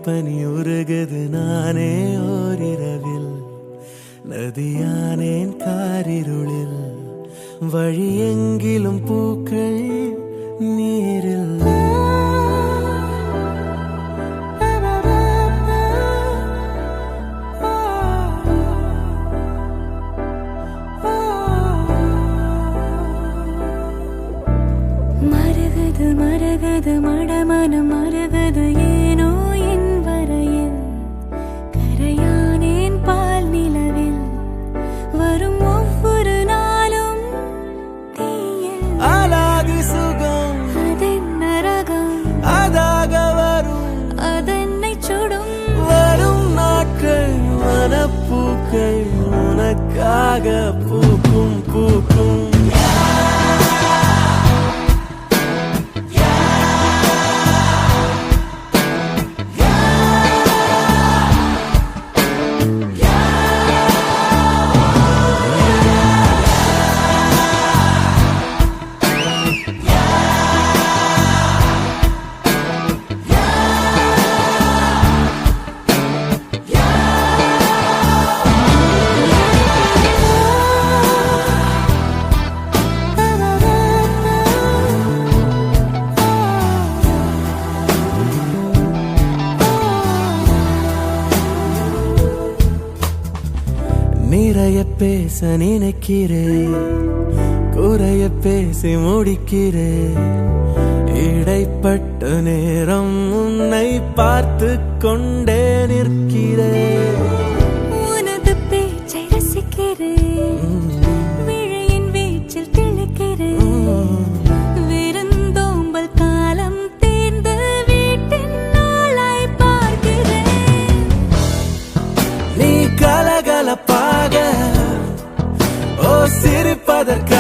பனி உருகுது நானே ஓரிரவில் நதியானேன் காரிருளில் வழி எங்கிலும் பூக்கள் நீரில் மரகது மரகது மடமனம் மரகது ஏனோ என் வரையில் கரையானேன் பால் நிலவில் வரும் ஒவ்வொரு நாளும் தீயில் அலாதி சுகம் அதென்ன ரகம் அதாக வரும் அதென்னை சுடும் வரும் நாட்கள் மனப்பூக்கள் உனக்காக பூக்கும் பூக்கும் நிறைய பேச நினைக்கிறேன் குறைய பேசி முடிக்கிறேன் இடைப்பட்ட நேரம் உன்னை பார்த்து கொண்டே நிற்கிறேன் உனது பேச்சை ரசிக்கிறேன் விழியின் வீச்சில் திளைக்கிறேன் விருந்தோம்பல் காலம் தேர்ந்து வீட்டின் நாளை பார்க்கிறேன் நீ கலகலப்பாக ஓ சிரிப்பதற்காக